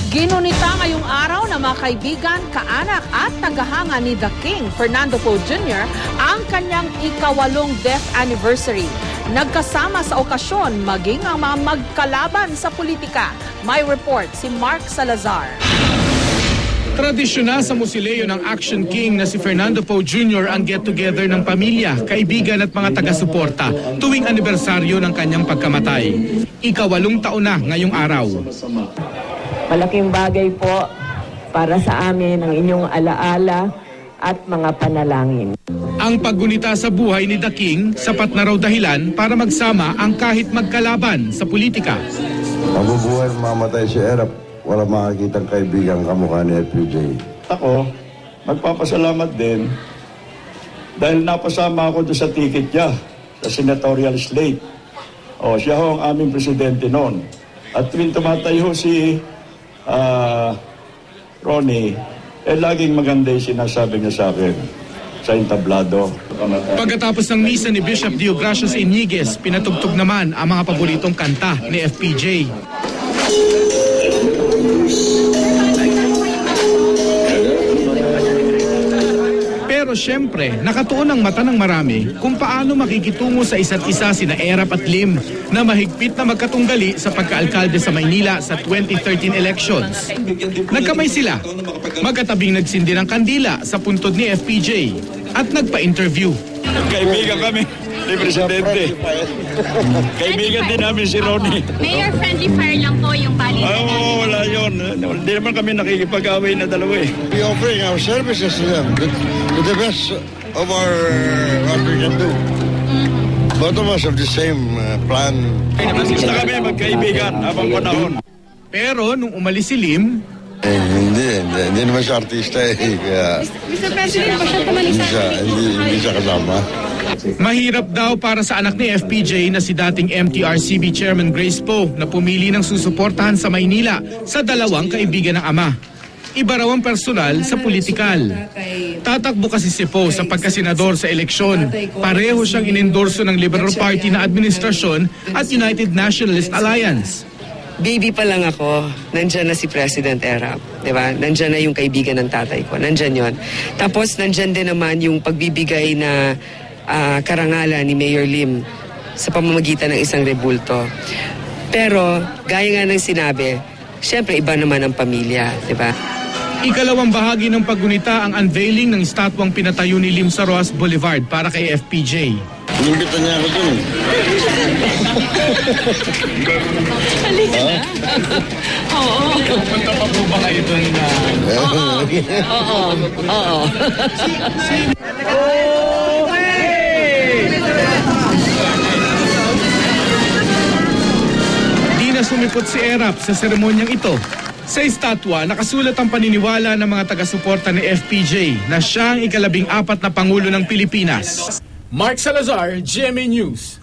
Ginunita ngayong araw na mga kaibigan, kaanak at tagahanga ni The King, Fernando Poe Jr. ang kanyang ika-8 death anniversary. Nagkasama sa okasyon maging ang mga magkalaban sa politika. May report si Mark Salazar. Tradisyonal sa Musileo ng Action King na si Fernando Poe Jr. ang get-together ng pamilya, kaibigan at mga taga-suporta tuwing anibersaryo ng kanyang pagkamatay. Ika-8 taon na ngayong araw. Malaking bagay po para sa amin ang inyong alaala at mga panalangin. Ang paggunita sa buhay ni The King, sapat na raw dahilan para magsama ang kahit magkalaban sa politika. Mabubuhay mamatay si Erap, wala makakitang kaibigang kamukha ni FPJ. Ako, magpapasalamat din dahil napasama ako doon sa ticket niya, sa senatorial slate. Siya ho ang aming presidente noon. At tuwing tumatayo si Ronnie, laging maganda yung sinasabi niya sa akin sa entablado. Pagkatapos ng misa ni Bishop Deogracias Iniguez, pinatugtog naman ang mga paboritong kanta ni FPJ. Pero syempre, nakatuon ang mata ng marami kung paano makikitungo sa isa't isa sina Erap at Lim na mahigpit na magkatunggali sa pagkaalkalde sa Maynila sa 2013 elections. Nagkamay sila, magkatabing nagsindi ng kandila sa puntod ni FPJ at nagpa-interview. Kaibigan kami ni Presidente. Kaibigan din namin si Ronnie. Mayor, friendly fire lang po yung balitan. Wala yun. Hindi naman kami nakikipag-away na dalawa eh. We offering our services to them to the best of our what we can do. Both of us have the same plan. Basta kami magkaibigan habang panahon. Pero nung umalis si Lim, Hindi naman siya artista eh. Kaya Mr. President, pa siya tumalis sa hindi siya kasama. mahirap daw para sa anak ni FPJ na si dating MTRCB Chairman Grace Poe na pumili ng susuportahan sa Maynila sa dalawang kaibigan ng ama. Iba raw ang personal sa politikal. Tatakbo kasi si Poe sa pagkasenador sa eleksyon. Pareho siyang inendorso ng Liberal Party na administrasyon at United Nationalist Alliance. Baby pa lang ako, nandyan na si President Erap, di ba? Nandyan na yung kaibigan ng tatay ko, nandyan yon. Tapos nandyan din naman yung pagbibigay na karangalan ni Mayor Lim sa pamamagitan ng isang rebulto. Pero, gaya nga ng sinabi, syempre iba naman ang pamilya, di ba? Ikalawang bahagi ng paggunita ang unveiling ng estatwang pinatayo ni Lim sa Roas Boulevard para kay FPJ. Inimbita niya ako dun. Halika na. Oo. Punta pa po ba kayo dun na... Oo. Di na sumipot si Erap sa seremonyang ito. Sa estatwa, nakasulat ang paniniwala ng mga taga-suporta ni FPJ na siya ang ika-14 na Pangulo ng Pilipinas. Mark Salazar, GMA News.